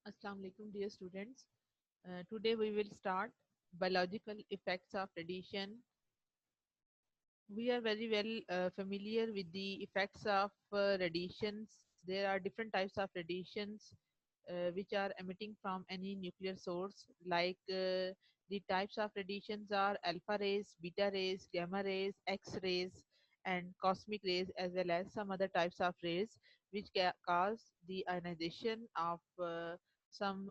Assalamu alaikum, dear students. Today we will start biological effects of radiation. We are very well familiar with the effects of radiations. There are different types of radiations which are emitting from any nuclear source. Like the types of radiations are alpha rays, beta rays, gamma rays, X rays, and cosmic rays, as well as some other types of rays which cause the ionization of some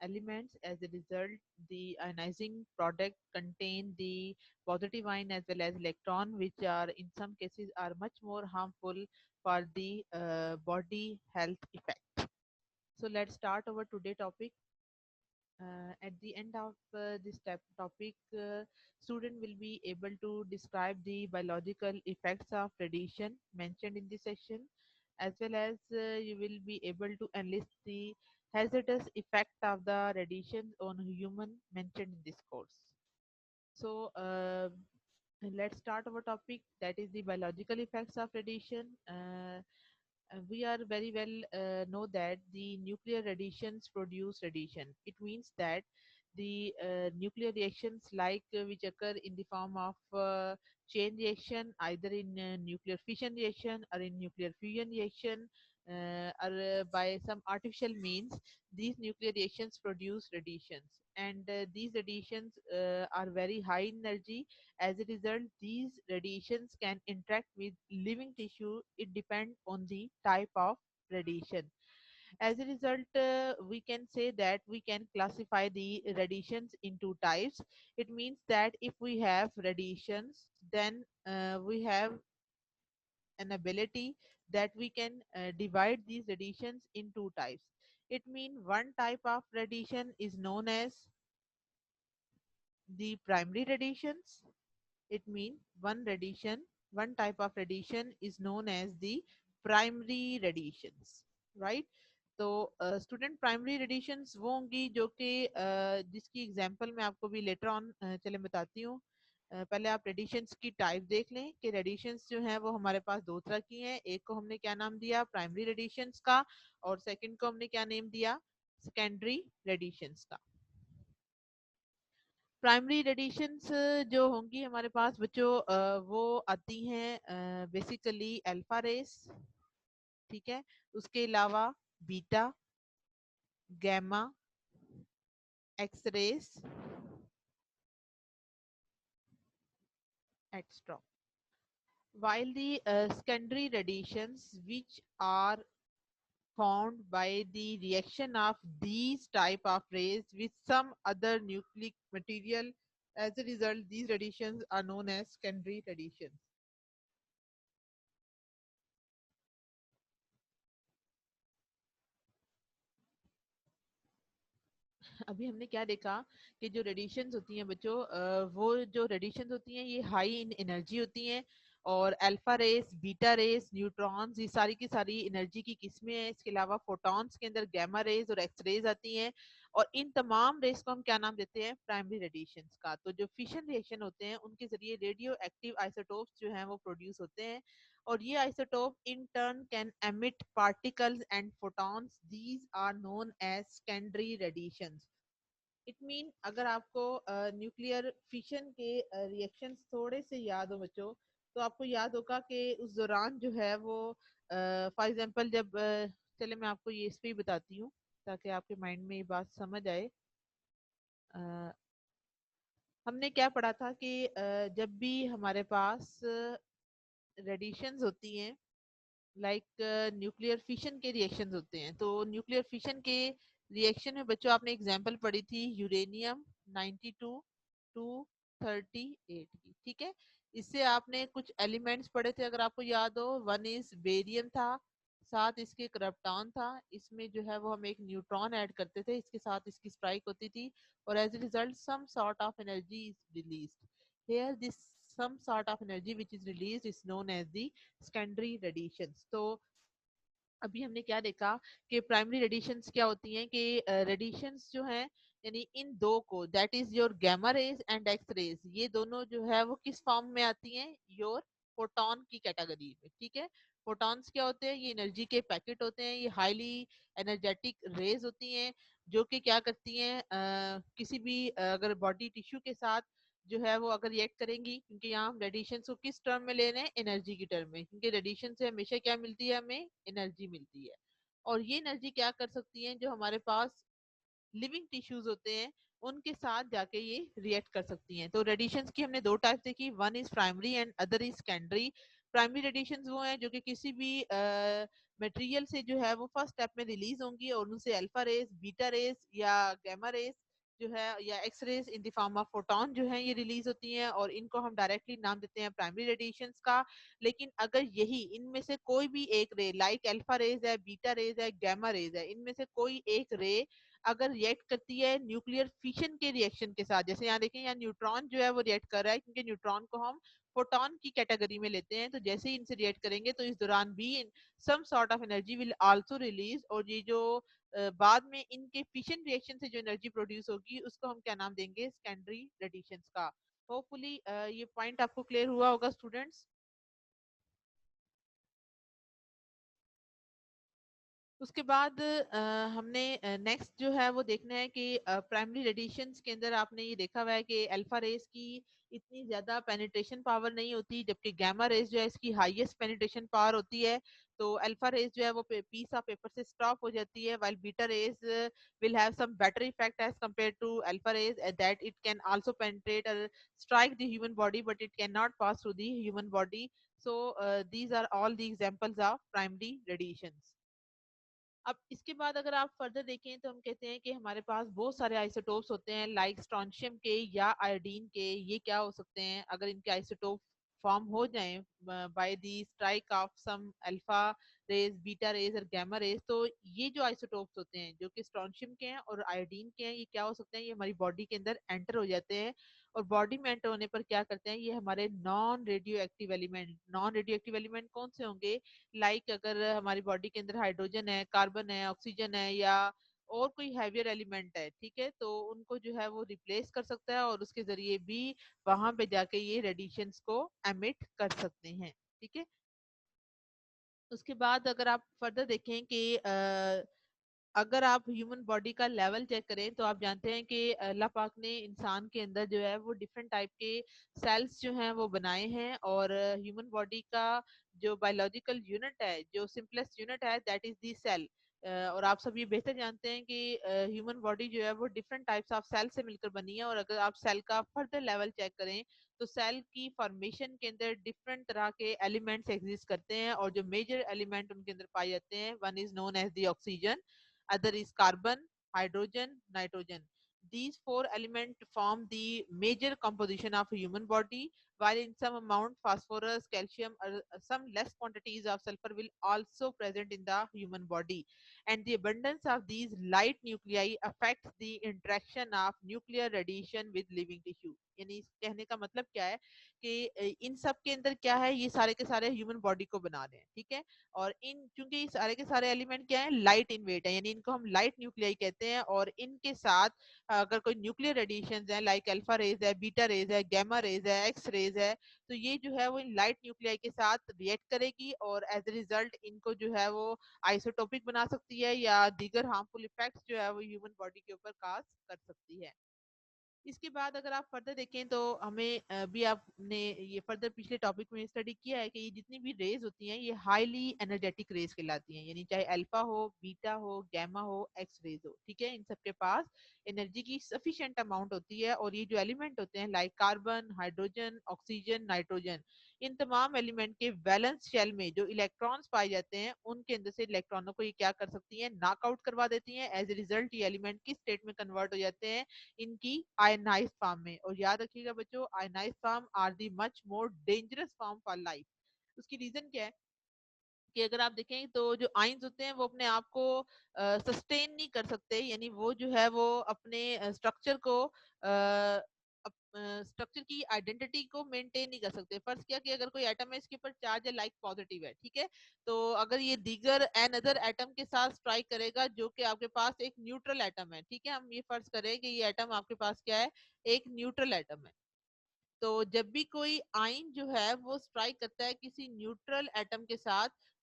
elements. As a result, the ionizing product contain the positive ion as well as electron, which are in some cases are much more harmful for the body health effect. So let's start our today topic. At the end of this topic, student will be able to describe the biological effects of radiation mentioned in this session, as well as you will be able to enlist the hazardous effect of the radiation on human mentioned in this course. So let's start our topic, that is the biological effects of radiation. We are very well know that the nuclear radiations produce radiation. It means that the nuclear reactions like which occur in the form of chain reaction, either in nuclear fission reaction or in nuclear fusion reaction, or by some artificial means, these nuclear reactions produce radiations, and these radiations are very high in energy. As a result, these radiations can interact with living tissue. It depends on the type of radiation. As a result, we can say that we can classify the radiations into types. It means that if we have radiations, then we have an ability that we can divide these radiations in two types. It means one type of radiation is known as the primary radiations. It means one type of radiation is known as the primary radiations, right? तो student primary radiations वो होंगी जो कि जिसकी example मैं आपको भी later on चले बताती हूँ। पहले आप रेडिएशंस की टाइप देख लें कि रेडिएशंस जो हैं वो हमारे पास दो तरह की हैं। एक को हमने क्या नाम दिया, प्राइमरी रेडिएशंस का, और सेकंड को हमने क्या नेम दिया, सेकेंडरी रेडिएशंस का। प्राइमरी रेडिएशंस जो होंगी हमारे पास बच्चों, वो आती हैं बेसिकली अल्फा रेस, ठीक है। उसके अलावा beta, gamma, x rays, extra. While the secondary radiations, which are formed by the reaction of these type of rays with some other nucleic material, as a result, these radiations are known as secondary radiations. अभी हमने क्या देखा कि जो radiations होती हैं बच्चों, वो जो रेडिएशंस होती हैं ये हाई इन एनर्जी होती हैं, और alpha rays, beta rays, neutrons, ये सारी की सारी एनर्जी की किस्में हैं। इसके अलावा फोटॉन्स के अंदर गैमा रेज और एक्स रेज आती हैं, और इन तमाम रेस को हम क्या नाम देते हैं, प्राइमरी रेडिएशंस का। तो जो फिशन रिएक्शन होते हैं उनके जरिए रेडियो एक्टिव आइसोटोप्स जो हैं वो प्रोड्यूस होते हैं, और ये isotope in turn can emit particles and photons, these are known as secondary radiations. It mean अगर आपको न्यूक्लियर फिशन के रिएक्शंस थोड़े से याद हो बच्चों, तो आपको याद होगा कि उस दौरान जो है वो फॉर एग्जांपल जब चले मैं आपको ये इस पे ही बताती हूँ ताकि आपके माइंड में ये बात समझ आए। अ, हमने क्या पढ़ा था कि जब भी हमारे पास रेडिएशंस होती हैं, लाइक न्यूक्लियर फिशन के रिएक्शंस होते हैं, तो न्यूक्लियर फिशन के रिएक्शन में बच्चों आपने एग्जांपल पढ़ी थी यूरेनियम 92 238 की, ठीक है। इससे आपने कुछ एलिमेंट्स पढ़े थे अगर आपको याद हो, वन इज बेरियम था, साथ इसके क्रिप्टॉन था, इसमें जो है वो हम एक न्यूट्रॉन ऐड करते थे, इसके साथ इसकी स्ट्राइक होती थी, और as a result some sort of energy is released here. This some sort of energy which is released is known as the secondary radiations। तो अभी हमने क्या देखा कि प्राइमरी रेडिएशंस क्या होती हैं कि रेडिएशंस जो हैं, यानी इन दो को, that is your gamma rays and x rays, ये दोनों जो है वो किस फॉर्म में आती हैं, योर फोटोन की कैटेगरी में, ठीक है। फोटॉन्स क्या होते हैं? ये एनर्जी के पैकेट होते हैं, ये हाईली एनर्जेटिक रेज होती हैं जो कि क्या करती हैं, किसी भी अगर बॉडी टिश्यू के साथ जो है वो अगर रिएक्ट करेंगी, क्योंकि यहाँ हम रेडिएशन को किस टर्म में ले रहे हैं? एनर्जी की टर्म में, क्योंकि रेडिएशन से हमेशा क्या मिलती है? हमें एनर्जी मिलती है। और ये एनर्जी क्या कर सकती है? जो हमारे पास लिविंग टिश्यूज होते हैं उनके साथ जाके ये रिएक्ट कर सकती हैं। तो रेडिएशंस की हमने दो टाइप देखी, one is primary and other is secondary. Primary radiations वो हैं जो कि किसी भी मटेरियल से जो है वो फर्स्ट स्टेप में रिलीज होंगी और उनसे अल्फा रेज, बीटा रेज या गामा रेज जो है या x rays in the form of photon जो है ये रिलीज होती हैं, और इनको हम डायरेक्टली नाम देते हैं प्राइमरी रेडिएशंस का। लेकिन अगर यही इनमें से कोई भी एक रे, लाइक अल्फा रेज है, बीटा रेज है, गामा रेज है, इनमें से कोई एक रे अगर रिएक्ट करती है न्यूक्लियर फिशन के रिएक्शन के साथ, जैसे यहाँ देखें, यहाँ न्यूट्रॉन जो है वो रिएक्ट कर रहा है, क्योंकि न्यूट्रॉन को हम फोटोन की कैटेगरी में लेते हैं, तो जैसे ही इनसे रिएक्ट करेंगे तो इस दौरान भी some sort of energy will also release, और ये जो बाद में इनके फिशन रिएक्शन से जो एनर्जी प्रोड्यूस होगी उसको हम क्या नाम देंगे? सेकेंडरी रेडिएशंस का। होपफुली ये पॉइंट आपको क्लियर हुआ होगा स्टूडेंट्स। उसके बाद हमने नेक्स्ट जो है वो देखना है कि प्राइमरी रेडिएशंस के अंदर आपने ये देखा हुआ है कि अल्फा रेज की इतनी ज्यादा पेनिट्रेशन पावर नहीं होती, जबकि गामा रेज जो है इसकी हाईएस्ट पेनिट्रेशन पावर होती है। तो अल्फा रेज जो है वो पीस ऑफ पेपर से स्टॉप हो जाती है, while beta raise will have some better effect as compared to alpha rays, that it can also penetrate or strike the human body but it cannot pass through the human body. So these are all the examples of primary radiations. अब इसके बाद अगर आप further देखें तो हम कहते हैं कि हमारे पास बहुत सारे आइसोटोप्स होते हैं, लाइक स्ट्रॉन्शियम के या आयोडीन के। ये क्या हो सकते हैं? अगर इनके आइसोटोप फॉर्म हो जाएं by the strike of some alpha rays, beta rays और गामा रेज, तो ये जो आइसोटोप्स होते हैं जो कि स्ट्रॉन्शियम के हैं और आयोडीन के हैं, ये क्या हो सकते हैं? ये हमारी बॉडी के अंदर एंटर हो जाते हैं, और बॉडी में एंटर होने पर क्या करते हैं? ये हमारे नॉन रेडियो एक्टिव एलिमेंट कौन से होंगे? लाइक अगर हमारी बॉडी के अंदर हाइड्रोजन है, कार्बन है, ऑक्सीजन है, या और कोई हैवियर एलिमेंट है, ठीक है, तो उनको जो है वो रिप्लेस कर सकता है और उसके जरिए भी वहां पे जाके ये रेडिएशंस को एमिट कर सकते हैं। ठीक है। उसके बाद अगर आप फर्दर देखें कि अगर आप ह्यूमन बॉडी का लेवल चेक करें तो आप जानते हैं कि अल्लाह पाक ने इंसान के अंदर जो है वो डिफरेंट टाइप के सेल्स जो हैं वो बनाए हैं, और ह्यूमन बॉडी का जो बायोलॉजिकल यूनिट है, जो सिंपलेस्ट यूनिट है, दैट इज दी सेल। और आप सब ये बेहतर जानते हैं कि ह्यूमन बॉडी जो है वो डिफरेंट टाइप्स ऑफ सेल से मिलकर बनी है, और अगर आप सेल का फर्दर लेवल चेक करें तो सेल की फॉर्मेशन के अंदर डिफरेंट तरह के एलिमेंट्स एग्जिस्ट करते हैं, और जो मेजर एलिमेंट उनके अंदर पाए जाते हैं, one is known as the oxygen, other is carbon, hydrogen, nitrogen. These four elements form the major composition of a human body, while in some amount phosphorus, calcium, or some less quantities of sulfur will also present in the human body. And the abundance of these light nuclei affects the interaction of nuclear radiation with living tissue. यानी इस कहने का मतलब क्या है कि इन सब के अंदर क्या है, ये सारे के सारे ह्यूमन बॉडी को बना रहे हैं, ठीक है। और इन चूंकि ये सारे के सारे एलिमेंट क्या है, लाइट इन वेट है, यानी इनको हम लाइट न्यूक्लियाई कहते हैं, और इनके साथ अगर कोई न्यूक्लियर रेडिएशन है, लाइक अल्फा रेज है, बीटा रेज है, गैमा रेज है, एक्स रेज है, तो ये जो है वो इन लाइट न्यूक्लियाई के साथ रिएक्ट करेगी, और एज ए रिजल्ट इनको जो है वो आइसोटोपिक बना सकती है, या दीगर हार्मफुल इफेक्ट्स जो है वो ह्यूमन बॉडी के ऊपर काज कर सकती है। इसके बाद अगर आप फर्दर देखें तो हमें भी आपने ये फर्दर पिछले टॉपिक में स्टडी किया है कि ये जितनी भी रेज होती हैं ये हाईली एनर्जेटिक रेज कहलाती हैं, यानी चाहे अल्फा हो, बीटा हो, गैमा हो, एक्स रेज हो, ठीक है, इन सबके पास एनर्जी की सफिशिएंट अमाउंट होती है, और ये जो एलिमेंट होते हैं like carbon, hydrogen, oxygen, nitrogen, इन तमाम एलिमेंट के वैलेंस शेल में जो इलेक्ट्रॉन्स पाए जाते हैं उनके अंदर से इलेक्ट्रॉनों को ये क्या कर सकती हैं? नॉकआउट करवा देती हैं। एज ए रिजल्ट ये एलिमेंट किस स्टेट में कन्वर्ट हो जाते हैं? इनकी आयनाइज फॉर्म में। और याद रखिएगा बच्चों, ionize form are the much more dangerous form for life. उसकी रीजन क्या है कि अगर आप देखें तो जो आयंस होते हैं वो अपने आप को सस्टेन नहीं कर सकते, यानी वो जो है वो अपने स्ट्रक्चर को स्ट्रक्चर की आइडेंटिटी को मेंटेन नहीं कर सकते। फर्स्ट क्या कि अगर कोई एटम है इसके ऊपर चार्ज है लाइक पॉजिटिव है, ठीक है, तो अगर ये दीगर एन अदर एटम के साथ स्ट्राइक करेगा जो कि आपके पास एक न्यूट्रल एटम है, ठीक है, हम ये फर्ज करें कि ये एटम आपके पास क्या है, एक न्यूट्रल एटम है, तो जब भी कोई आयन जो है वो स्ट्राइक करता है किसी न्यूट्रल एटम के साथ,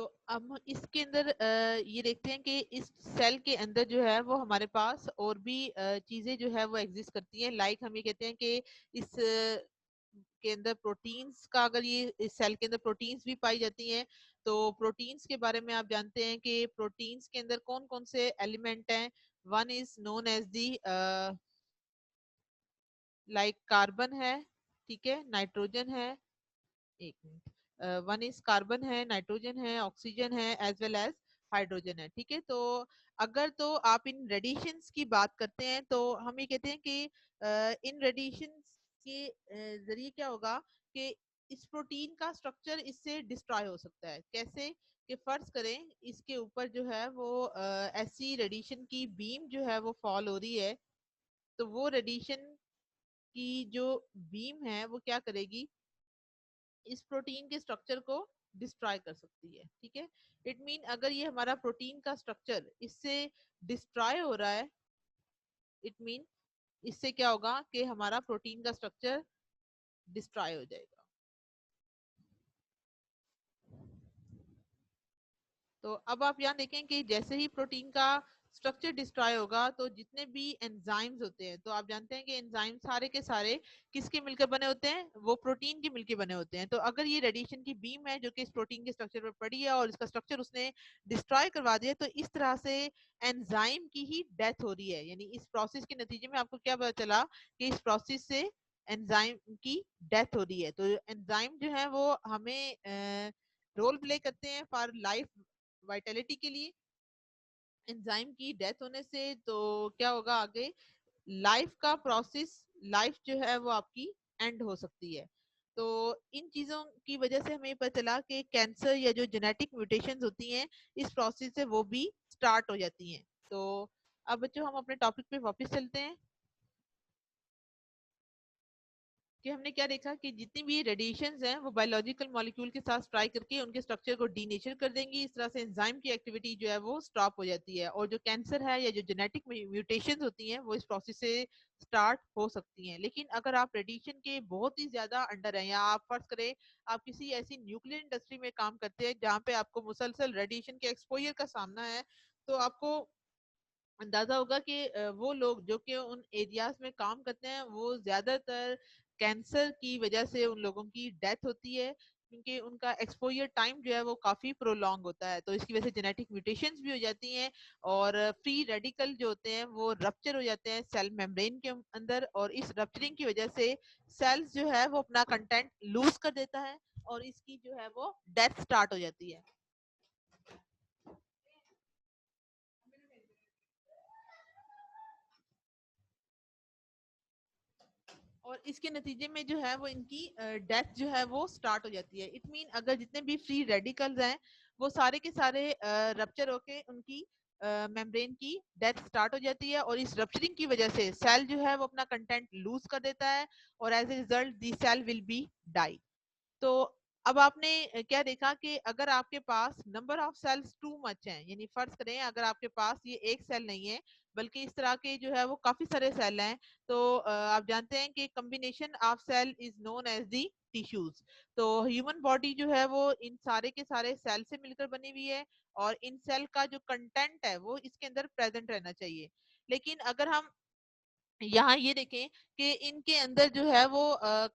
तो अब इसके अंदर ये देखते हैं कि इस सेल के अंदर जो है वो हमारे पास और भी चीजें जो है वो एग्जिस्ट करती हैं। लाइक हम ये कहते हैं कि इस के अंदर प्रोटीन्स का, अगर ये इस सेल के अंदर प्रोटीन्स भी पाई जाती हैं, तो प्रोटीन्स के बारे में आप जानते हैं कि प्रोटीन्स के अंदर कौन कौन से एलिमेंट हैं। One is known as the like carbon है, ठीक है, नाइट्रोजन है, एक मिनट, वन इज कार्बन है, नाइट्रोजन है, ऑक्सीजन है, एज वेल एज हाइड्रोजन है, ठीक है। तो अगर तो आप इन रेडिएशंस की बात करते हैं तो हम ये कहते हैं कि इन रेडिएशंस के जरिए क्या होगा कि इस प्रोटीन का स्ट्रक्चर इससे डिस्ट्रॉय हो सकता है। कैसे? कि फर्ज करें इसके ऊपर जो है वो ऐसी रेडिएशन की बीम जो है वो फॉल हो रही है, तो वो रेडिएशन की जो बीम है वो क्या करेगी, इस प्रोटीन के स्ट्रक्चर को डिस्ट्रॉय कर सकती है, ठीक है। इट मीन अगर ये हमारा प्रोटीन का स्ट्रक्चर इससे डिस्ट्रॉय हो रहा है, इट मीन इससे क्या होगा कि हमारा प्रोटीन का स्ट्रक्चर डिस्ट्रॉय हो जाएगा। तो अब आप यहाँ देखें कि जैसे ही प्रोटीन का स्ट्रक्चर डिस्ट्रॉय होगा तो जितने भी एंजाइम्स होते हैं, तो आप जानते हैं कि एंजाइम सारे के सारे किसके मिलकर बने होते हैं, वो प्रोटीन के मिलकर बने होते हैं। तो अगर ये रेडिएशन की बीम है जो कि इस प्रोटीन के स्ट्रक्चर पर पड़ी है और इसका स्ट्रक्चर उसने डिस्ट्रॉय करवा दिया, तो इस तरह से एंजाइम की ही डेथ हो रही है। यानी इस प्रोसेस के नतीजे में आपको क्या पता चला कि इस प्रोसेस से एंजाइम की डेथ हो रही है। तो एंजाइम जो है वो हमें रोल प्ले करते हैं फॉर लाइफ वाइटलिटी के लिए। एंजाइम की डेथ होने से तो क्या होगा आगे, लाइफ का प्रोसेस, लाइफ जो है वो आपकी एंड हो सकती है। तो इन चीजों की वजह से हमें पता चला कि कैंसर या जो जेनेटिक म्यूटेशंस होती हैं इस प्रोसेस से वो भी स्टार्ट हो जाती हैं। तो अब बच्चों हम अपने टॉपिक पे वापस चलते हैं कि हमने क्या देखा कि जितनी भी रेडिएशंस हैं वो बायोलॉजिकल मॉलिक्यूल के साथ स्ट्राइक करके उनके स्ट्रक्चर को डीनेचर कर देंगी। इस तरह से एंजाइम की एक्टिविटी जो है वो स्टॉप हो जाती है और जो कैंसर है या जो जेनेटिक म्यूटेशंस होती हैं वो इस प्रोसेस से स्टार्ट हो सकती हैं। लेकिन अगर आप रेडिएशन के बहुत ही ज्यादा अंडर हैं, या आप फर्ज करें आप किसी ऐसी न्यूक्लियर इंडस्ट्री में काम करते हैं जहाँ पे आपको मुसलसल रेडिएशन के एक्सपोजर का सामना है, तो आपको अंदाजा होगा कि वो लोग जो कि उन एरियाज में काम करते हैं वो ज्यादातर कैंसर की वजह से उन लोगों की डेथ होती है, क्योंकि उनका एक्सपोजर टाइम जो है वो काफी प्रोलॉन्ग होता है। तो इसकी वजह से जेनेटिक म्यूटेशंस भी हो जाती हैं और फ्री रेडिकल जो होते हैं वो रप्चर हो जाते हैं सेल मेम्ब्रेन के अंदर, और इस रप्चरिंग की वजह से सेल्स जो है वो अपना कंटेंट लूज कर देता है और इसकी जो है वो डेथ स्टार्ट हो जाती है। और इसके नतीजे में जो है वो इनकी डेथ जो है वो स्टार्ट हो जाती है। इट मीन अगर जितने भी फ्री रेडिकल्स हैं वो सारे के सारे रप्चर होके उनकी मेम्ब्रेन की डेथ स्टार्ट हो जाती है, और इस रप्चरिंग की वजह से सेल जो है वो अपना कंटेंट लूज कर देता है और as a result the cell will be die. तो अब आपने क्या देखा कि अगर आपके पास number of cells too much हैं, यानी फर्ज करें अगर आपके पास ये एक सेल नहीं है बल्कि इस तरह के जो है वो काफी सारे सेल हैं, तो आप जानते हैं कि combination of cell is known as the tissues. तो ह्यूमन बॉडी जो है वो इन सारे के सारे सेल से मिलकर बनी हुई है और इन सेल का जो कंटेंट है वो इसके अंदर प्रेजेंट रहना चाहिए। लेकिन अगर हम यहाँ ये देखें कि इनके अंदर जो है वो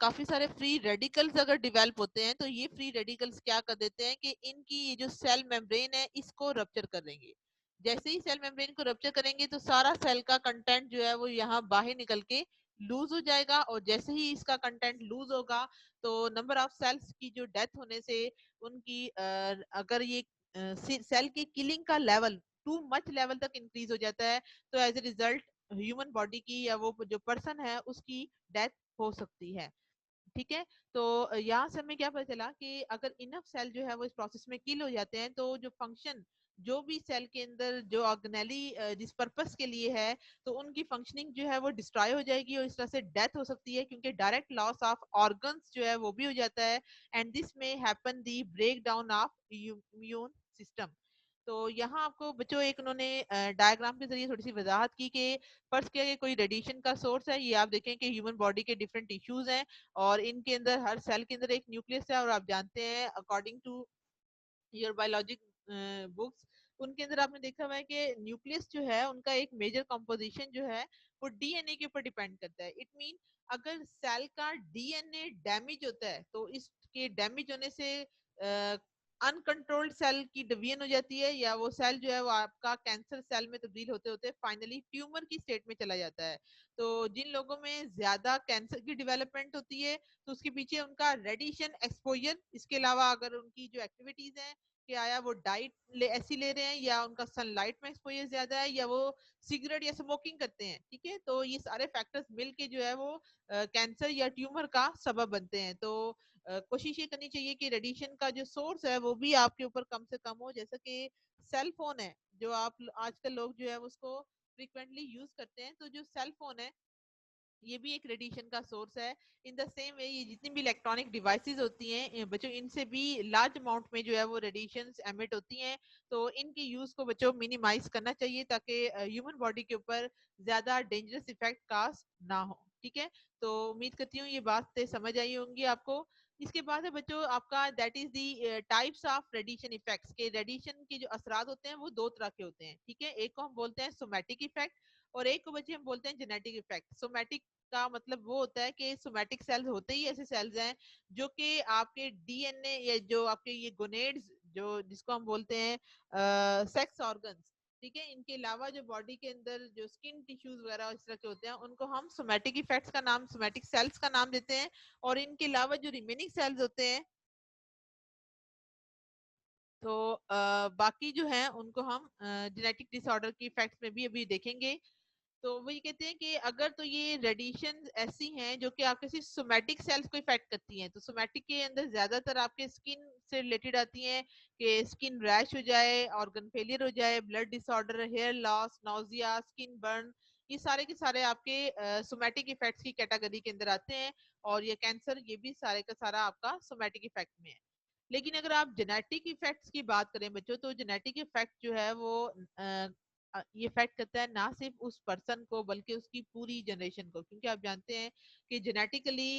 काफी सारे फ्री रेडिकल्स अगर डिवेल्प होते हैं, तो ये फ्री रेडिकल्स क्या कर देते हैं कि इनकी ये जो सेल मेम्ब्रेन है इसको रप्चर कर देंगे। जैसे ही सेल मेम्ब्रेन को रप्चर करेंगे तो सारा सेल का कंटेंट जो है वो यहाँ बाहर निकल के लूज हो जाएगा, और जैसे ही इसका कंटेंट लूज होगा तो नंबर ऑफ सेल्स की जो डेथ होने से उनकी अगर ये सेल की किलिंग का लेवल टू मच लेवल तक इंक्रीज हो जाता है, तो as a result human body की या वो जो पर्सन है उसकी डेथ हो सकती है, ठीक है। तो यहाँ से हमें क्या पता चला कि अगर इनफ सेल जो है वो इस प्रोसेस में किल हो जाते हैं तो जो फंक्शन जो भी सेल के अंदर जो ऑर्गेनेली जिस पर्पस के लिए है, तो उनकी फंक्शनिंग जो है वो डिस्ट्रॉय हो जाएगी और इस तरह से डेथ हो सकती है, क्योंकि डायरेक्ट लॉस ऑफ ऑर्गन्स जो है वो भी हो जाता है। And this may happen the break down of immune system. तो यहाँ आपको बच्चों एक उन्होंने डायग्राम के जरिए थोड़ी सी वजाहत की कि फर्स्ट क्या है, कोई रेडिएशन का सोर्स है। ये आप देखें कि ह्यूमन बॉडी के डिफरेंट टिश्यूज हैं और इनके अंदर हर सेल के अंदर एक न्यूक्लियस है, और आप जानते हैं according to your biologic books, उनके अंदर आपने देखा हुआ है कि न्यूक्लियस जो है उनका एक मेजर कंपोजिशन जो है वो डीएनए के ऊपर डिपेंड करता है। इट मीन अगर सेल का डीएनए डैमेज होता है तो इसके डैमेज होने से अनकंट्रोल्ड सेल की डिवीजन हो जाती है, या वो सेल जो है वो आपका कैंसर सेल में तब्दील होते होते फाइनली ट्यूमर की स्टेट में चला जाता है। तो जिन लोगों में ज्यादा कैंसर की डेवलपमेंट होती है तो उसके पीछे उनका रेडिएशन एक्सपोजर, इसके अलावा अगर उनकी जो एक्टिविटीज हैं कि आया वो डाइट ऐसी ले रहे हैं, या उनका सनलाइट में एक्सपोजर ज्यादा है, या वो सिगरेट या स्मोकिंग करते हैं, ठीक है, तो ये सारे फैक्टर्स मिलके जो है वो कैंसर या ट्यूमर का सबब बनते हैं। तो कोशिश ये करनी चाहिए कि रेडिएशन का जो सोर्स है वो भी आपके ऊपर कम से कम हो, जैसा कि सेल फोन है जो आप आजकल लोग जो है उसको फ्रिक्वेंटली यूज करते हैं, तो जो सेल फोन है ये भी एक रेडिएशन का सोर्स है। इन द सेम वे ये जितनी भी इलेक्ट्रॉनिक डिवाइसेस होती हैं बच्चों, इनसे भी लार्ज अमाउंट में जो है वो रेडिएशन एमिट होती हैं। तो इनके यूज को बच्चों मिनिमाइज करना चाहिए ताकि ह्यूमन बॉडी के ऊपर ज्यादा डेंजरस इफेक्ट कास्ट ना हो, ठीक है। तो उम्मीद करती हूँ ये बातें समझ आई होंगी आपको। इसके बाद है बच्चों आपका that is the types of radiation effects के। रेडिएशन के जो असरात होते हैं वो दो तरह के होते हैं, ठीक है। एक को हम बोलते हैं सोमैटिक इफेक्ट और एक को बच्चे हम बोलते हैं जेनेटिक इफेक्ट। सोमैटिक का मतलब वो होता है कि सोमैटिक सेल्स होते ही ऐसे सेल्स हैं जो कि आपके डीएनए या जो आपके ये गोनेड्स जो जिसको हम बोलते हैं सेक्स ऑर्गन्स, ठीक है, इनके अलावा जो बॉडी के अंदर जो स्किन टिश्यूज वगैरह इस तरह के होते हैं उनको हम सोमैटिक इफेक्ट्स का नाम, सोमैटिक सेल्स का नाम देते हैं। और इनके अलावा जो रिमेनिंग सेल्स होते हैं तो बाकी जो है उनको हम जेनेटिक डिसऑर्डर की इफेक्ट्स में भी अभी देखेंगे। तो वही कहते हैं कि अगर तो ये रेडिएशन ऐसी हैं जो कि आपके सिर्फ सोमैटिक सेल्स को इफेक्ट करती हैं, तो सोमैटिक के अंदर ज्यादातर आपके स्किन से रिलेटेड आती हैं कि स्किन रैश हो जाए, ऑर्गन फेलियर हो जाए, blood disorder, hair loss, nausea, skin burn, ये सारे के सारे आपके सोमैटिक इफेक्ट्स की कैटेगरी के अंदर आते हैं। और ये कैंसर ये भी सारे का सारा आपका सोमैटिक इफेक्ट में है। लेकिन अगर आप जेनेटिक इफेक्ट्स की बात करें बच्चों, तो जेनेटिक इफेक्ट जो है वो ये इफेक्ट करता है ना सिर्फ उस पर्सन को बल्कि उसकी पूरी जनरेशन को, क्योंकि आप जानते हैं कि जेनेटिकली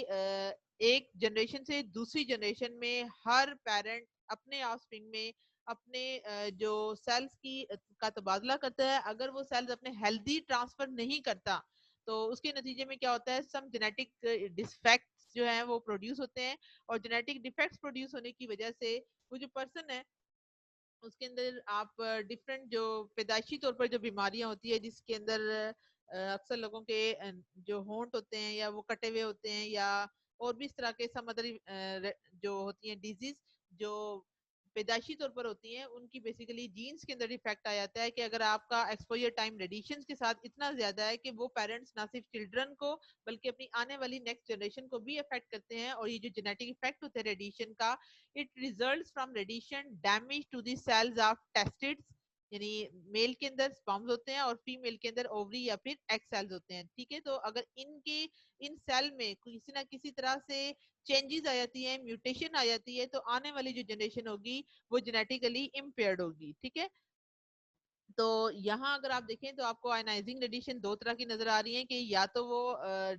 एक जनरेशन से दूसरी जनरेशन में हर पेरेंट अपने ऑफस्प्रिंग में अपने जो सेल्स की का तबादला करता है। अगर वो सेल्स अपने हेल्दी ट्रांसफर नहीं करता तो उसके नतीजे में क्या होता है, सम जेनेटिक डिफेक्ट्स जो है वो प्रोड्यूस होते हैं। और जेनेटिक डिफेक्ट्स प्रोड्यूस होने की वजह से वो जो पर्सन है उसके अंदर आप डिफरेंट जो पैदाइशी तौर पर जो बीमारियां होती है जिसके अंदर अक्सर लोगों के जो होंठ होते हैं या वो कटे हुए होते हैं, या और भी इस तरह के सम अदर जो होती हैं डिजीज जो पैदाइशी तौर पर होती हैं, उनकी बेसिकली जीन्स के अंदर इफेक्ट आ जाता है कि अगर आपका एक्सपोजर टाइम रेडिएशन के साथ इतना ज्यादा है कि वो पेरेंट्स ना सिर्फ चिल्ड्रन को बल्कि अपनी आने वाली नेक्स्ट जनरेशन को भी अफेक्ट करते हैं। और ये जो जेनेटिक इफेक्ट होते हैं रेडिएशन का, it results from radiation damage to the cells of testes, यानी मेल के अंदर स्पर्म्स होते हैं और फीमेल के अंदर ओवरी या फिर एग सेल्स होते हैं, ठीक है। तो अगर इनके इन सेल में किसी ना किसी तरह से चेंजेस आ जाती है, म्यूटेशन आ जाती है, तो आने वाली जो जनरेशन होगी वो जेनेटिकली इम्पेयर्ड होगी, ठीक है। तो यहाँ अगर आप देखें तो आपको आयनाइजिंग रेडिएशन दो तरह की नजर आ रही है कि या तो वो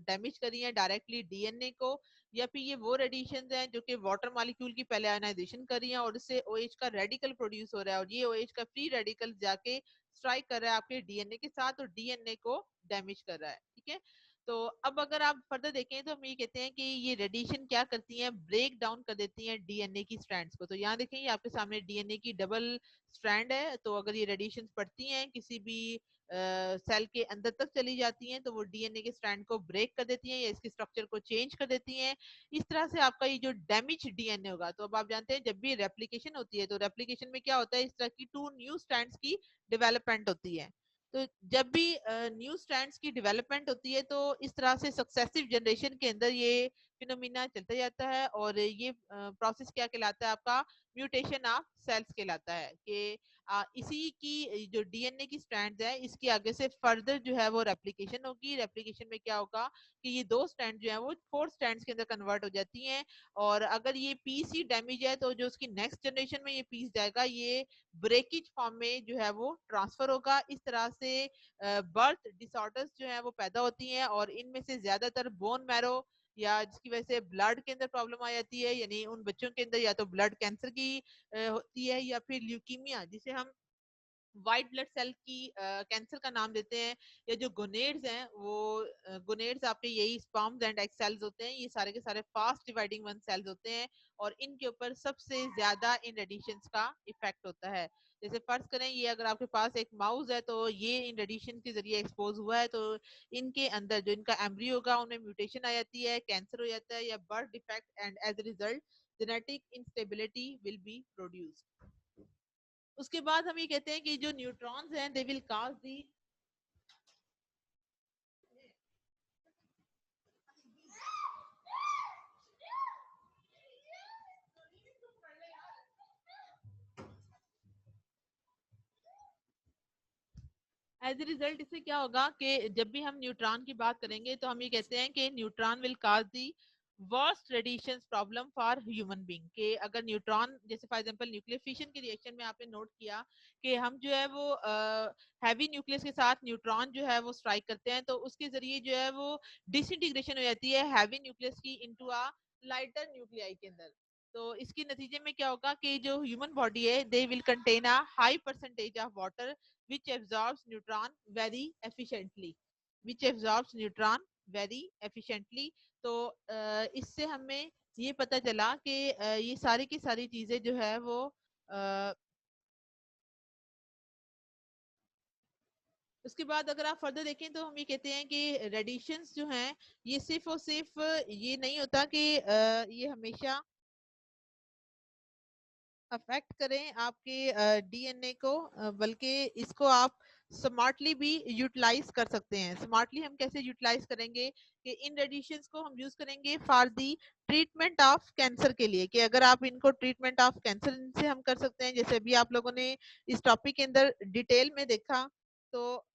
डैमेज कर रही है डायरेक्टली डीएनए को, या फिर ये वो रेडिएशन हैं जो कि वाटर मॉलिक्यूल की पहले आयनाइजेशन कर रही है और इससे ओएच का रेडिकल प्रोड्यूस हो रहा है, और ये ओएच का फ्री रेडिकल जाके स्ट्राइक कर रहा है आपके डीएनए के साथ और डीएनए को डैमेज कर रहा है, ठीक है। तो अब अगर आप फर्दर देखें तो हम ये कहते हैं कि ये रेडिएशन क्या करती हैं, ब्रेक डाउन कर देती हैं डीएनए की स्ट्रैंड्स को। तो यहाँ देखें ये आपके सामने डीएनए की डबल स्ट्रैंड है, तो अगर ये रेडिएशन पड़ती हैं किसी भी सेल के अंदर तक चली जाती हैं तो वो डीएनए के स्ट्रैंड को ब्रेक कर देती हैं या इसके स्ट्रक्चर को चेंज कर देती हैं। इस तरह से आपका ये जो डैमेज डीएनए होगा, तो अब आप जानते हैं जब भी रेप्लिकेशन होती है तो रेप्लिकेशन में क्या होता है, इस तरह की टू न्यू स्ट्रैंड्स की डेवलपमेंट होती है। तो जब भी न्यू स्ट्रैंड्स की डेवलपमेंट होती है तो इस तरह से सक्सेसिव जनरेशन के अंदर ये फिनोमिना चलता जाता है और ये प्रोसेस क्या कहलाता है आपका, म्यूटेशन ऑफ सेल्स कहलाता है कि इसी की जो डीएनए की स्ट्रैंड्स है इसकी आगे से फर्दर जो है वो रेप्लिकेशन होगी। रेप्लिकेशन में क्या होगा कि ये दो स्ट्रैंड जो है वो फोर स्ट्रैंड्स के अंदर कन्वर्ट हो जाती हैं। और अगर ये पीस ही डैमेज है तो जो उसकी नेक्स्ट जनरेशन में ये पीस जाएगा ये ब्रेकेज फॉर्म में जो है वो ट्रांसफर होगा। इस तरह से बर्थ डिसऑर्डर्स जो है वो पैदा होती हैं और इनमें से ज्यादातर बोन मैरो या जिसकी वजह से ब्लड के अंदर प्रॉब्लम आ जाती है, यानी उन बच्चों के अंदर या तो ब्लड कैंसर की होती है, या फिर ल्यूकीमिया जिसे हम व्हाइट ब्लड सेल की कैंसर का नाम देते हैं, या जो गोनेड्स हैं वो गोनेड्स आपके यही स्पर्म्स एंड एग सेल्स होते हैं, ये सारे के सारे फास्ट डिवाइडिंग वन सेल्स होते हैं, और इनके ऊपर सबसे ज्यादा इन रेडिएशंस का इफेक्ट होता है। जैसे फर्ज करें ये अगर आपके पास एक माउस है तो ये इन रेडिएशन के जरिए एक्सपोज हुआ है, तो इनके अंदर जो इनका एम्ब्रियो होगा उनमें म्यूटेशन आ जाती है, कैंसर हो जाता है या birth defect, and as a result genetic instability will be produced. उसके बाद हम ये कहते हैं कि जो न्यूट्रॉन्स हैं they will cause the as a result इससे क्या होगा कि जब भी हम न्यूट्रॉन की बात करेंगे तो हम ये कहते हैं कि neutron will cause the worst radiation problem for human being, के अगर न्यूट्रॉन जैसे फॉर एग्जांपल न्यूक्लियर फिशन के रिएक्शन में आपने नोट किया कि हम जो है वो हैवी न्यूक्लियस के साथ न्यूट्रॉन जो है वो स्ट्राइक करते हैं, तो उसके जरिए जो है वो डिसइंटीग्रेशन हो जाती है हैवी न्यूक्लियस की इनटू अ लाइटर न्यूक्लियाई के अंदर। तो इसके नतीजे में क्या होगा कि जो ह्यूमन बॉडी है they will contain a high percentage of water which absorbs neutron very efficiently which absorbs neutron very efficiently। तो इससे हमें ये पता चला कि ये सारी की सारी चीजें जो है वो अ, उसके बाद अगर आप फर्दर देखें तो हम ये कहते हैं कि रेडिएशंस जो हैं ये सिर्फ और सिर्फ ये नहीं होता कि ये हमेशा अफेक्ट करें आपके डीएनए को, बल्कि इसको आप स्मार्टली भी यूटिलाइज कर सकते हैं। स्मार्टली हम कैसे यूटिलाइज करेंगे कि इन रेडिएशंस को हम यूज करेंगे for the treatment of cancer के लिए, कि अगर आप इनको ट्रीटमेंट ऑफ कैंसर से हम कर सकते हैं, जैसे भी आप लोगों ने इस टॉपिक के अंदर डिटेल में देखा, तो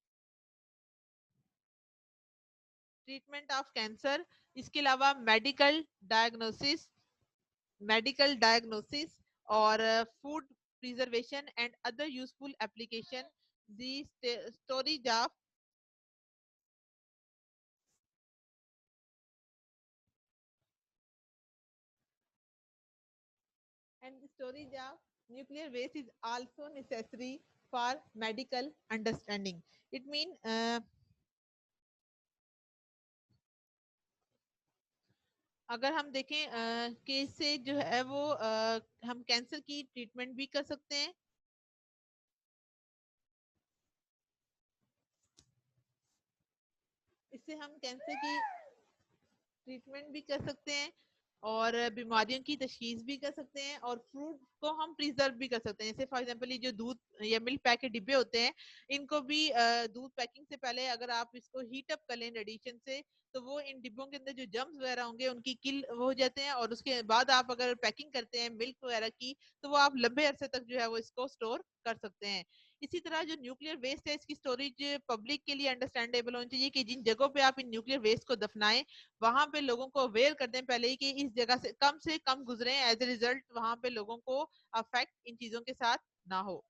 ट्रीटमेंट ऑफ कैंसर, इसके अलावा मेडिकल डायग्नोसिस और food preservation and other useful application, the storage of and the storage of nuclear waste is also necessary for medical understanding. It mean अगर हम देखें कि इससे जो है वो हम कैंसर की ट्रीटमेंट भी कर सकते हैं, इससे हम कैंसर की ट्रीटमेंट भी कर सकते हैं और बीमारियों की तशखीस भी कर सकते हैं, और फ्रूट को हम प्रिजर्व भी कर सकते हैं। जैसे फॉर एग्जांपल ये जो दूध या मिल्क पैकेट डिब्बे होते हैं, इनको भी दूध पैकिंग से पहले अगर आप इसको हीट अप कर लें रेडिएशन से, तो वो इन डिब्बों के अंदर जो जम्स वगैरह होंगे उनकी किल वो हो जाते हैं, और उसके बाद आप अगर पैकिंग करते हैं मिल्क वगैरह की, तो वो आप लंबे अरसे तक जो है वो इसको स्टोर कर सकते हैं। इसी तरह जो न्यूक्लियर वेस्ट है इसकी स्टोरेज पब्लिक के लिए अंडरस्टैंडेबल होनी चाहिए, कि जिन जगहों पे आप इन न्यूक्लियर वेस्ट को दफनाएं वहां पे लोगों को अवेयर कर दें पहले ही कि इस जगह से कम गुजरे, एज ए रिजल्ट वहां पे लोगों को अफेक्ट इन चीजों के साथ ना हो।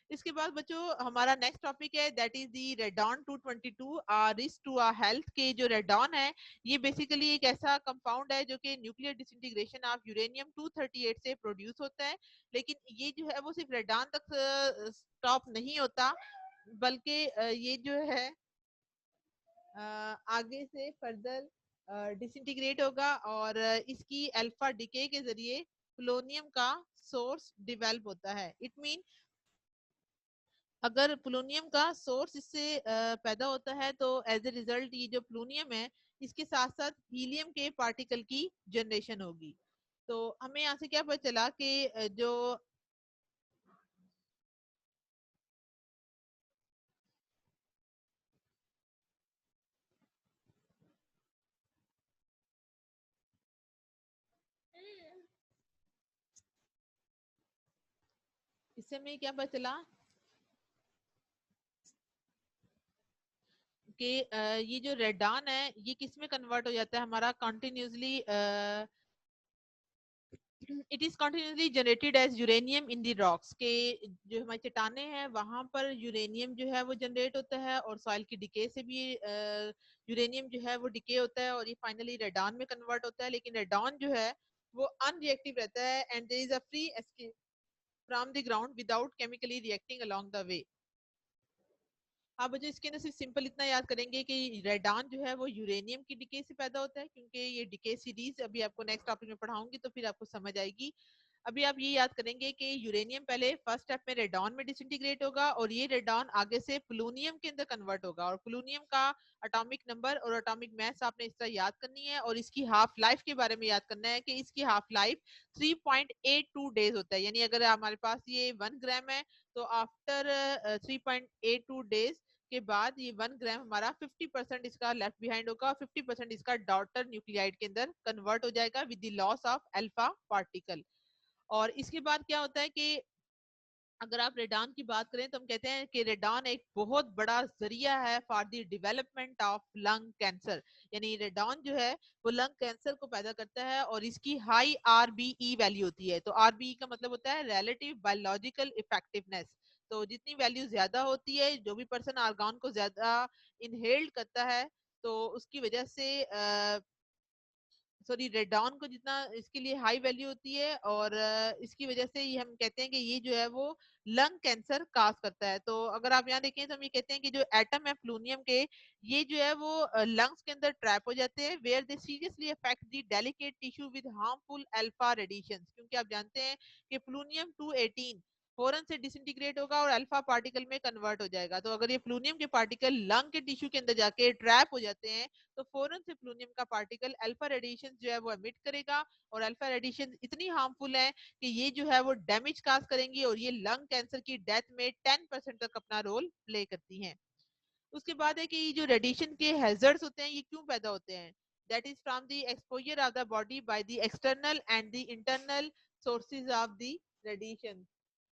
इसके बाद बच्चों हमारा नेक्स्ट टॉपिक है that is the radon 222 risk to our health. के जो रेडॉन है ये बेसिकली एक ऐसा कंपाउंड है जो कि न्यूक्लियर डिसइंटीग्रेशन ऑफ यूरेनियम 238 से प्रोड्यूस होता है, लेकिन ये जो है वो सिर्फ रेडॉन तक स्टॉप नहीं होता, बल्कि ये जो है आगे से फर्दर डिसइंटीग्रेट होगा, और इसकी अल्फा डिके के जरिए पोलोनियम का सोर्स डिवेल्प होता है। इट मीन अगर पोलोनियम का सोर्स इससे पैदा होता है तो एज ए रिजल्ट ये जो पोलोनियम है इसके साथ साथ हीलियम के पार्टिकल की जनरेशन होगी। तो हमें यहाँ से क्या पता चला कि जो इससे हमें क्या पता चला कि ये जो रेडान है ये किस में कन्वर्ट हो जाता है, हमारा continuously it is continuously generated as uranium in the rocks के जो हमारी चट्टाने हैं वहां पर यूरेनियम जो है वो जनरेट होता है और सॉइल की डिके से भी यूरेनियम जो है वो डिके होता है और ये फाइनली रेडॉन में कन्वर्ट होता है। लेकिन रेडॉन जो है वो अनरिएक्टिव रहता है and there is a free escape from the ground without chemically reacting along the way. आप मुझे इसके अंदर सिर्फ सिंपल इतना याद करेंगे कि रेडान जो है वो यूरेनियम की डिके से पैदा होता है, क्योंकि ये डिके सीरीज अभी आपको नेक्स्ट टॉपिक में पढ़ाऊंगी तो फिर आपको समझ आएगी। अभी आप ये याद करेंगे कि यूरेनियम पहले फर्स्ट स्टेप में रेडॉन में डिसइंटीग्रेट होगा और ये रेडॉन आगे से प्लूनियम के अंदर कन्वर्ट होगा और प्लूनियम का एटॉमिक नंबर और एटॉमिक मास आपने इस तरह याद करनी है और इसकी हाफ लाइफ के बारे में याद करना है कि इसकी हाफ लाइफ 3.82 डेज होता है। यानी अगर हमारे पास ये 1 ग्राम है तो आफ्टर 3.82 डेज के बाद ये 1 ग्राम हमारा 50% इसका लेफ्ट बिहाइंड होगा और 50% इसका डॉटर न्यूक्लियाइड के अंदर कन्वर्ट हो जाएगा with the loss of alpha particle. और इसके बाद क्या होता है कि अगर आप रेडान की बात करें तो हम कहते हैं कि रेडान एक बहुत बड़ा जरिया है for the development of lung cancer. यानी रेडान जो है वो लंग कैंसर को पैदा करता है और इसकी हाई आरबीई वैल्यू होती है। तो आरबीई का मतलब होता है रिलेटिव बायोलॉजिकल इफेक्टिवनेस। तो जितनी वैल्यू ज्यादा होती है, जो भी पर्सन आर्गन को ज्यादा इनहेल्ड करता है तो उसकी वजह से सॉरी रेडॉन को जितना इसके लिए हाई वैल्यू होती है और इसकी वजह से ये हम कहते हैं कि ये जो है वो लंग कैंसर काज करता है। तो अगर आप यहाँ देखें तो हम ये कहते हैं कि जो एटम है प्लूनियम के, ये जो है वो लंग्स के अंदर ट्रैप हो जाते हैं where they seriously affect the delicate tissue with harmful alpha radiation. क्योंकि आप जानते हैं कि प्लूनियम 218 फौरन से डिसइंटीग्रेट होगा और अल्फा पार्टिकल में कन्वर्ट हो जाएगा। तो अगर ये प्लूनियम के पार्टिकल लंग के टिश्यू के अंदर जाके ट्रैप हो जाते हैं तो फौरन से प्लूनियम का पार्टिकल अल्फा रेडिएशन जो है वो एमिट करेगा और अल्फा रेडिएशन इतनी हार्मफुल है कि ये जो है वो डैमेज काज करेंगी और ये लंग कैंसर की डेथ में 10% तक अपना रोल प्ले करती हैं। उसके बाद है कि जो रेडिएशन के हैजर्ड्स होते हैं ये क्यों पैदा होते हैं। That is from the exposure of the body by the external and the internal sources of the radiation.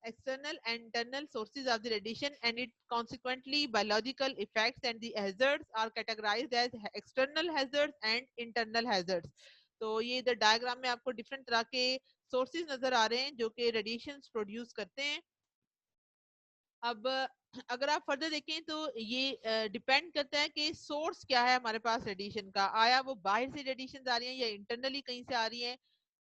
External and internal sources of the radiation and its consequently biological effects and the hazards are categorized as external hazards and internal hazards। तो ये इधर diagram में आपको different तरह के sources नजर आ रहे हैं जो कि रेडिएशन प्रोड्यूस करते हैं। अब अगर आप फर्दर देखें तो ये डिपेंड करता है कि सोर्स क्या है हमारे पास रेडिएशन का। आया वो बाहर से रेडिएशन आ रही है या इंटरनली कहीं से आ रही है।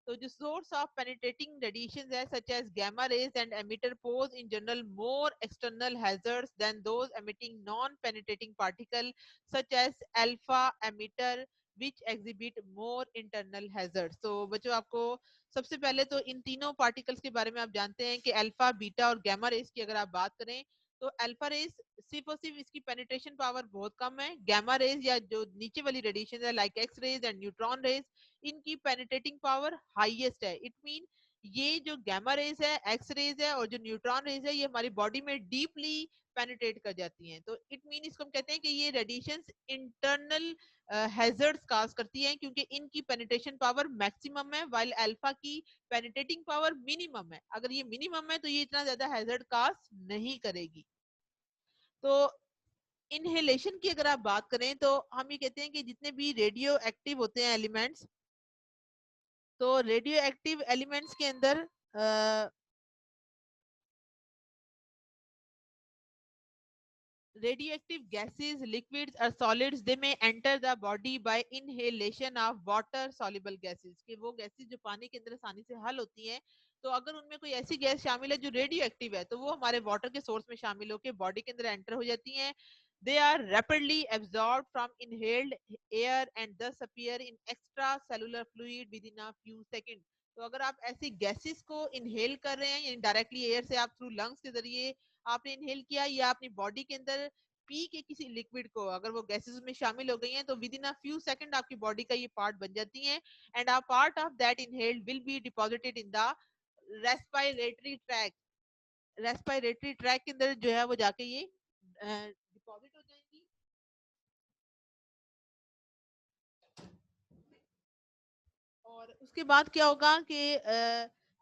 तो जो सोर्स ऑफ पेनिट्रेटिंग रेडिएशन है such as gamma rays and emitter pose in general more external hazards than those emitting non penetrating particle such as alpha emitter which exhibit more internal hazards। तो बच्चों आपको सबसे पहले तो इन तीनों particles के बारे में आप जानते हैं कि अल्फा बीटा और गैमा रेस की अगर आप बात करें तो अल्फा रेस सिर्फ और सिर्फ इसकी पेनिट्रेशन पावर बहुत कम है। गैमा रेज या जो नीचे वाली रेडिएशन है like x rays and neutron rays, इनकी पेनिट्रेटिंग पावर हाईएस्ट है। इट मीन ये जो गैमा रेज है, एक्स रेज है और जो न्यूट्रॉन रेज है ये हमारी बॉडी में डीपली पेनिट्रेट कर जाती हैं। तो इट मीन इसको हम कहते हैं कि ये रेडिएशन इंटरनल हैजर्ड्स काज करती हैं क्योंकि इनकी पेनिट्रेशन पावर मैक्सिमम है वाइल अल्फा की पेनिट्रेटिंग पावर मिनिमम है। अगर ये मिनिमम है तो ये इतना ज्यादा हैजर्ड काज नहीं करेगी। तो इनहेलेशन की अगर आप बात करें तो हम ये कहते हैं कि जितने भी रेडियो एक्टिव होते हैं एलिमेंट्स, तो रेडियो एक्टिव एलिमेंट्स के अंदर radioactive gases, liquids or solids they may enter the body by inhalation of water soluble gases। कि वो गैसेस जो पानी के अंदर आसानी से हल होती हैं, तो अगर उनमें कोई ऐसी गैस शामिल है जो रेडियो एक्टिव है तो वो हमारे वाटर के सोर्स में शामिल होकर बॉडी के अंदर एंटर हो जाती हैं। They are rapidly absorb from inhaled air and thus appear in extra cellular fluid within a few second. तो अगर आप ऐसी गैसेस को इनहेल कर रहे हैं यानी डायरेक्टली एयर से आप थ्रू लंग्स के जरिए आपने इनहेल किया या अपनी बॉडी के अंदर पी के किसी लिक्विड को अगर वो गैसेस में शामिल हो गई हैं तो with in a few second आपकी बॉडी का ये पार्ट बन जाती हैं and a part of that inhaled will be deposited in the respiratory tract. Respiratory tract के अंदर जो है वो जाके ये डिपॉजिट हो जाएंगी और उसके बाद क्या होगा कि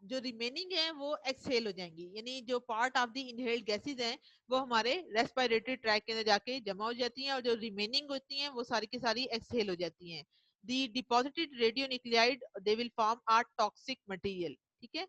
जो रिमेनिंग है वो एक्सहेल हो जाएंगी। यानी जो part of the inhaled gases हैं वो हमारे रेस्पिरेटरी ट्रैक के अंदर जाके जमा हो जाती हैं और जो रिमेनिंग होती हैं वो सारी की सारी एक्सहेल हो जाती हैं। the deposited radionuclide they will form are toxic material. ठीक है,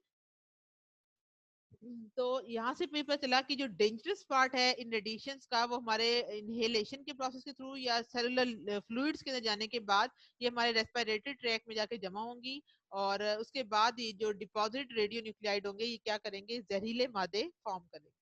तो यहाँ से हमें पता चला कि जो डेंजरस पार्ट है इन रेडिएशंस का वो हमारे इनहेलेशन के प्रोसेस के थ्रू या सेलुलर फ्लूइड्स के अंदर जाने के बाद ये हमारे रेस्पिरेटरी ट्रैक में जाके जमा होंगी, और उसके बाद ये जो डिपॉजिट रेडियो न्यूक्लाइड होंगे ये क्या करेंगे, जहरीले मादे फॉर्म करेंगे।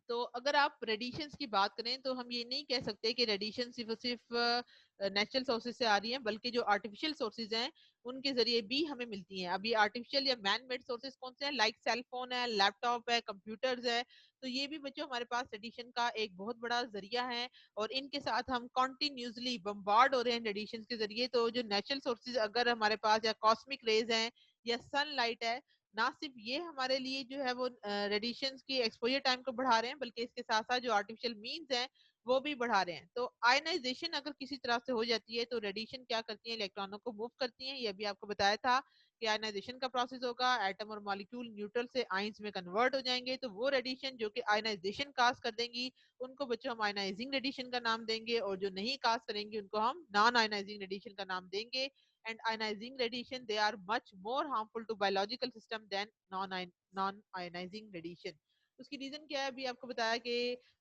तो अगर आप रेडिएशंस की बात करें तो हम ये नहीं कह सकते कि रेडिएशन सिर्फ और सिर्फ नेचुरल सोर्सेज से आ रही है, बल्कि जो आर्टिफिशियल सोर्सेज हैं उनके जरिए भी हमें मिलती हैं। अभी आर्टिफिशियल या मैन मेड सोर्सेज कौन से हैं, लाइक सेल फोन है, लैपटॉप है, कंप्यूटर्स है। तो ये भी बच्चों हमारे पास रेडिएशन का एक बहुत बड़ा जरिया है, और इनके साथ हम कॉन्टिन्यूसली बम्बार्ड हो रहे हैं रेडिएशन के जरिए। तो जो नेचुरल सोर्सेज अगर हमारे पास या कॉस्मिक रेज हैं या सनलाइट है, ना सिर्फ ये हमारे लिए जो है वो रेडिएशन की एक्सपोजर टाइम को बढ़ा रहे हैं, बल्कि इसके साथ साथ जो आर्टिफिशियल मीन्स हैं वो भी बढ़ा रहे हैं। तो आयनाइजेशन अगर किसी तरह से हो जाती है तो रेडिएशन क्या करती है, इलेक्ट्रॉनों को मूव करती हैं। ये अभी आपको बताया था कि आयनाइजेशन का प्रोसेस होगा, एटम और मॉलिक्यूल न्यूट्रल से आइंस में कन्वर्ट हो जाएंगे। तो वो रेडिएशन जो कि आयनाइजेशन काज कर देंगी उनको बच्चों हम आयनाइजिंग रेडिएशन का नाम देंगे, और जो नहीं काज करेंगे उनको हम नॉन आयनाइजिंग रेडिएशन का नाम देंगे। And ionizing radiation they are much more harmful to biological system than non ionizing radiation। उसकी रीजन क्या है, अभी आपको बताया कि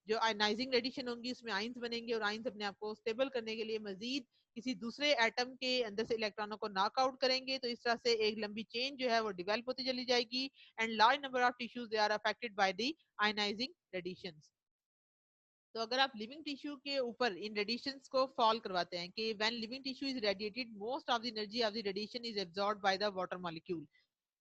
जो आयनाइजिंग रेडिएशन होंगी उसमें आइंस बनेंगे, और आइंस अपने आप को स्टेबल करने के लिए मजीद किसी दूसरे एटम के अंदर से इलेक्ट्रॉनों को नॉकआउट करेंगे। तो इस तरह से एक लंबी चेन जो है वो डेवलप होती चली जाएगी, and large number of tissues they are affected by the ionizing radiations. तो अगर आप लिविंग टिश्यू के ऊपर इन रेडिएशंस को फॉल करवाते हैं कि when living tissue is radiated most of the energy of the radiation is absorbed by the water molecule.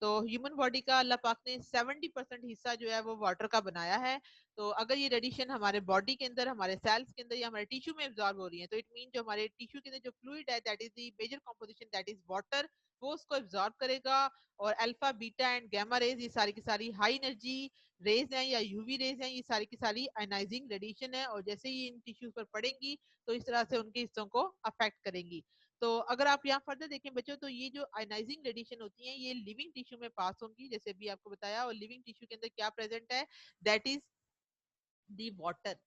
तो ह्यूमन बॉडी का अल्लाह पाक ने 70% हिस्सा जो है वो वाटर का बनाया है। तो अगर ये रेडिएशन हमारे बॉडी के अंदर, हमारे सेल्स के अंदर या हमारे टिश्यू में एब्जॉर्ब हो रही है, तो इट मीन जो हमारे टिश्यू के अंदर जो फ्लूइड है that is the major composition that is water, वो उसको एब्जॉर्ब करेगा। और alpha beta and gamma rays ये सारी की सारी हाई एनर्जी रेज हैं या यूवी रेज हैं, ये सारी की सारी आयनाइजिंग रेडिएशन है, और जैसे ही इन टिश्यूज पर पड़ेंगी तो इस तरह से उनके हिस्सों को अफेक्ट करेंगी। तो अगर आप यहाँ फर्दर देखें बच्चों, तो ये जो आयनाइजिंग रेडिएशन होती है ये लिविंग टिश्यू में पास होंगी, जैसे भी आपको बताया। और लिविंग टिश्यू के अंदर क्या प्रेजेंट है, दैट इज दी वाटर।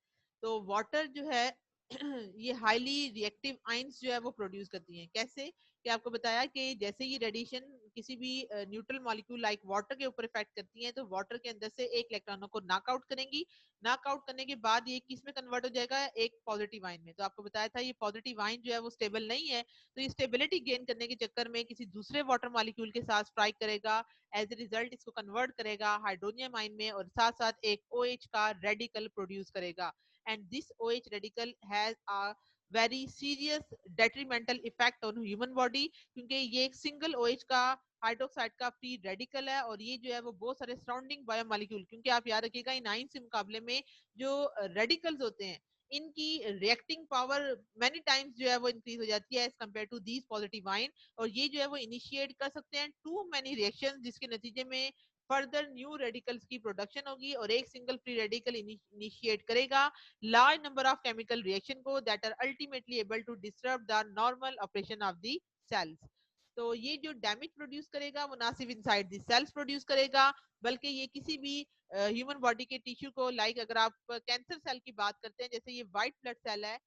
तो वाटर जो है ये हाईली रिएक्टिव आइंस जो है वो प्रोड्यूस करती हैं। कैसे, कि आपको बताया कि जैसे ये रेडिएशन किसी भी न्यूट्रल मॉलिक्यूल लाइक वाटर के ऊपर इफेक्ट करती हैं, तो वाटर के अंदर से एक इलेक्ट्रॉनों को नॉकआउट करेंगी। नॉकआउट करने के बाद ये किस में कन्वर्ट हो जाएगा, एक पॉजिटिव आयन में। तो आपको बताया था ये पॉजिटिव आयन जो है वो स्टेबल नहीं है, तो ये स्टेबिलिटी गेन करने के चक्कर में किसी दूसरे वाटर मॉलिक्यूल के साथ स्ट्राइक करेगा। एज ए रिजल्ट इसको कन्वर्ट करेगा हाइड्रोनियम आयन में, और साथ साथ एक OH का रेडिकल प्रोड्यूस करेगा। And this OH radical has a very serious detrimental effect on human body, क्योंकि ये एक सिंगल OH का हाइड्रोक्साइड का फ्री रेडिकल है, और ये जो है वो बहुत सारे सराउंडिंग बायोमोलिक्यूल, क्योंकि आप याद रखिएगा इन आयन के मुकाबले में जो रेडिकल्स होते हैं इनकी रिएक्टिंग पावर मेनी टाइम्स जो है वो इंक्रीज हो जाती है as compare to these positive ion. और ये जो है वो इनिशिएट कर सकते हैं टू मैनी रिएक्शन, जिसके नतीजे में फर्दर न्यू रेडिकल्स की प्रोडक्शन होगी, और एक सिंगल फ्री रेडिकल इनिशिएट करेगा large number of chemical reaction को that are ultimately able to disturb the normal operation of the cells. तो ये जो डैमेज प्रोड्यूस करेगा वो ना सिर्फ इनसाइड द सेल्स प्रोड्यूस करेगा, बल्कि ये किसी भी ह्यूमन बॉडी के टिश्यू को, लाइक अगर आप कैंसर सेल की बात करते हैं, जैसे ये व्हाइट ब्लड सेल है,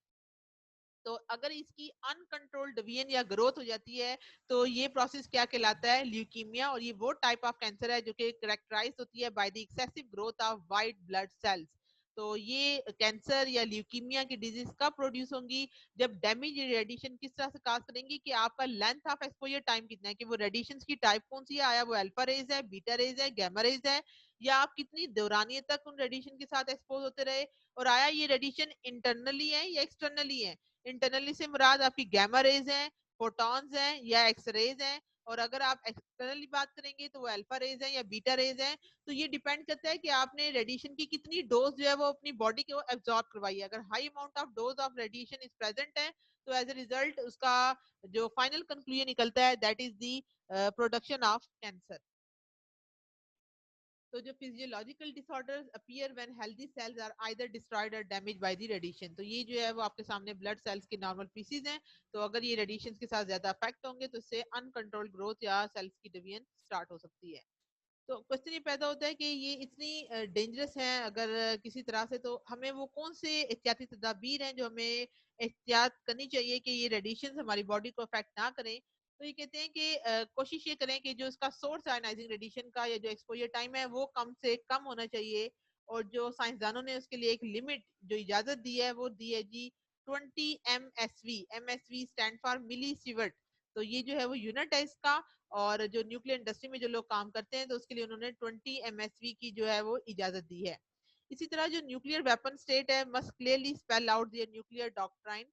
तो अगर इसकी अनकंट्रोल्ड डिवीजन या ग्रोथ हो जाती है तो ये प्रोसेस क्या कहलाता है, ल्यूकीमिया। और ये वो टाइप ऑफ कैंसर है जो कि करेक्टराइज होती है by the excessive growth of white blood cells. तो ये कैंसर या ल्यूकीमिया की डिजीज कब प्रोड्यूस होंगी, जब डैमेज रेडिएशन किस तरह से काज करेंगी कि आपका लेंथ ऑफ एक्सपोजर टाइम कितना है, कि वो रेडिएशन की टाइप कौन सी है, आया वो अल्फा रेज है, बीटा रेज है, गामा रेज है, या आप कितनी दौरानियत तक उन रेडिएशन के साथ एक्सपोज होते रहे, और आया ये रेडिएशन इंटरनली है या एक्सटर्नली है। इंटरनली से मुराद आपकी गैमा रेज हैं, फोटॉन्स हैं या एक्स रेज हैं, और अगर आप एक्सटर्नली बात करेंगे तो वो अल्फा रेज हैं या बीटा रेज हैं। तो ये डिपेंड करता है कि आपने रेडिएशन की कितनी डोज जो है वो अपनी बॉडी को एब्जॉर्ब करवाई है। अगर high amount of dose of radiation is present है तो एज ए रिजल्ट उसका जो फाइनल कंक्लूजन निकलता है that is the production of cancer. तो जो physiological disorders appear when healthy cells are either destroyed और डैमेज बाय द रेडिएशन, तो ये जो है वो आपके सामने ब्लड सेल्स की नॉर्मल पीसीज हैं। तो अगर ये रेडिएशन के साथ ज्यादा अफेक्ट होंगे तो इससे अनकंट्रोल्ड ग्रोथ या सेल्स की डिवीजन स्टार्ट हो सकती है। तो क्वेश्चन ये पैदा होता है कि ये इतनी डेंजरस है अगर किसी तरह से, तो हमें वो कौन से एहतियाती तदाबीर हैं जो हमें एहतियात करनी चाहिए कि ये रेडिएशन हमारी बॉडी को अफेक्ट ना करें। तो ये कहते हैं कि कोशिश ये करें कि जो इसका सोर्स आयनाइजिंग रेडिएशन का या जो एक्सपोजर टाइम है वो कम से कम होना चाहिए। और जो साइंसदानों ने उसके लिए एक लिमिट जो इजाजत दी है वो दी है जी 20 MSV। MSV stand for millisievert. तो ये जो है वो यूनिट है इसका। और जो न्यूक्लियर इंडस्ट्री में जो लोग काम करते हैं तो उसके लिए उन्होंने 20 MSV की जो है वो इजाजत दी है। इसी तरह जो न्यूक्लियर वेपन स्टेट है मस्ट क्लियरली स्पेल आउट दियर न्यूक्लियर डॉक्ट्राइन,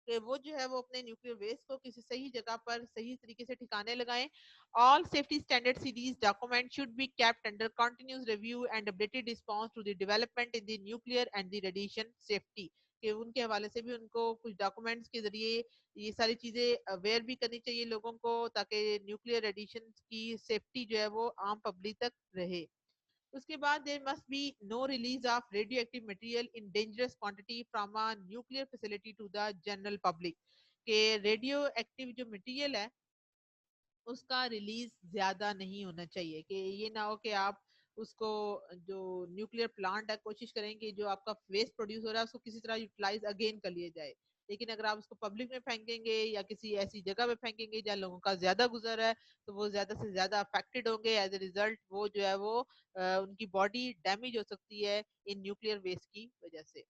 कि वो जो है वो अपने न्यूक्लियर वेस्ट को किसी सही जगह पर सही तरीके से ठिकाने लगाएं। All safety standard series document should be kept under continuous review and updated response to the development in the nuclear and the radiation safety. कि उनके हवाले से भी उनको कुछ डॉक्यूमेंट्स के जरिए ये सारी चीजें अवेयर भी करनी चाहिए लोगों को, ताकि न्यूक्लियर रेडिएशन की सेफ्टी जो है वो आम पब्लिक तक रहे। उसके बाद there must be no release of radioactive material in dangerous quantity from a nuclear facility to the general public. के रेडियो एक्टिव जो मटेरियल है उसका रिलीज ज्यादा नहीं होना चाहिए, कि ये ना हो कि आप उसको, जो न्यूक्लियर प्लांट है, कोशिश करें कि जो आपका वेस्ट प्रोड्यूस हो रहा है उसको किसी तरह यूटिलाइज अगेन कर लिया जाए। लेकिन अगर आप उसको पब्लिक में फेंकेंगे या किसी ऐसी जगह पे फेंकेंगे जहाँ लोगों का ज्यादा गुजर है, तो वो ज्यादा से ज्यादा अफेक्टेड होंगे। एज ए रिजल्ट वो जो है वो उनकी बॉडी डैमेज हो सकती है इन न्यूक्लियर वेस्ट की वजह से।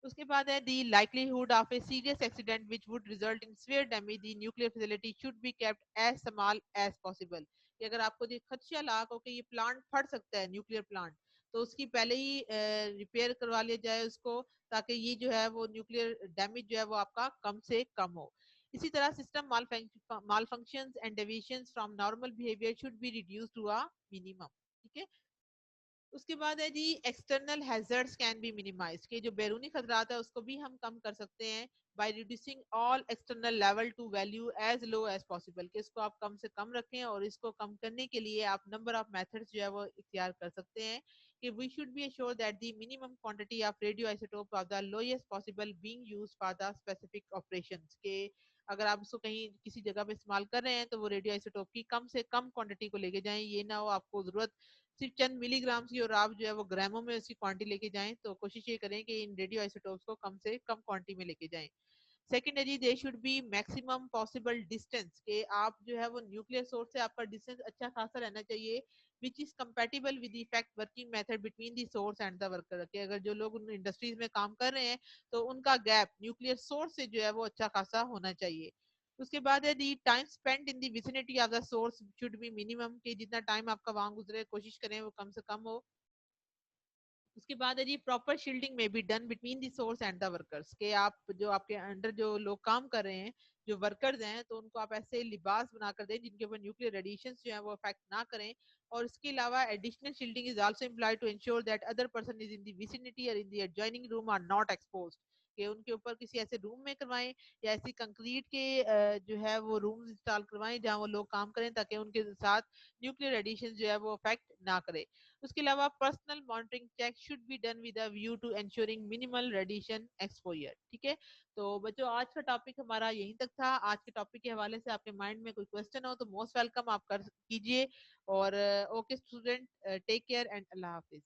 उसके बाद है the likelihood of a serious accident which would result in severe damage the nuclear facility should be kept as small as possible. कि अगर आपको ये खदशा लाक हो कि ये प्लांट फट सकता है न्यूक्लियर प्लांट, तो उसकी पहले ही रिपेयर करवा लिया जाए उसको, ताकि ये जो है वो न्यूक्लियर डैमेज जो है वो आपका कम से कम हो। इसी तरह system malfunctions and deviations from normal behaviour should be reduce to a minimum. ठीक है। उसके बाद है जी external hazards can be minimise, के जो बैरूनी खतरात है उसको भी हम कम कर सकते हैं by reducing all external level to value as low as possible. कि इसको आप कम से कम रखें, और इसको कम करने के लिए आप नंबर ऑफ मेथड्स जो है वो इख्तियार कर सकते हैं। कि we should be assure that the minimum quantity of radioisotope of the lowest possible being used for the specific operations. के अगर आप उसको कहीं किसी जगह पे इस्तेमाल कर रहे हैं तो वो रेडियो आइसोटोप की कम से कम क्वांटिटी को लेके जाएं। ये ना हो आपको जरूरत सिर्फ चंद मिलीग्राम की और आप जो है वो ग्रामों में उसकी क्वांटिटी लेके जाएं। तो कोशिश ये करें कि इन रेडियो आइसोटोप्स को कम से कम क्वांटिटी में लेके जाएं। Secondary they should be maximum possible distance, के आप जो है वो न्यूक्लियर सोर्स से आपका डिस्टेंस अच्छा खासा रहना चाहिए which is compatible with effect working method between the source and the worker. के अगर जो लोग उन इंडस्ट्रीज में काम कर रहे हैं तो उनका गैप न्यूक्लियर सोर्स से जो है वो अच्छा खासा होना चाहिए। उसके बाद है the time spend in the vicinity of the source should be minimum, कि जितना टाइम आपका वहां गुजरे कोशिश करें वो कम से कम हो। उसके बाद है जी प्रॉपर शील्डिंग में be done between the source and the workers, के आप जो आपके अंडर जो लोग काम कर रहे हैं, जो वर्कर्स हैं, तो उनको आप ऐसे लिबास बना कर दें जिनके ऊपर न्यूक्लियर रेडिएशन जो है वो अफेक्ट ना करें। और इसके अलावा additional shielding is also employed to ensure that other person is in the vicinity और in the adjoining room are not exposed. कि उनके ऊपर किसी ऐसे रूम में करवाएं या ऐसी कंक्रीट के जो है वो रूम इंस्टॉल करवाएं जहां वो लोग काम करें, ताकि उनके साथ न्यूक्लियर रेडिएशन जो है वो अफेक्ट ना करे। उसके अलावा personal monitoring check should be done with a view to ensuring minimal radiation exposure. ठीक है। तो बच्चों आज का टॉपिक हमारा यहीं तक था। आज के टॉपिक के हवाले से आपके माइंड में कोई क्वेश्चन हो तो मोस्ट वेलकम आप कर कीजिए। और okay student, take care and अल्लाह हाफिज।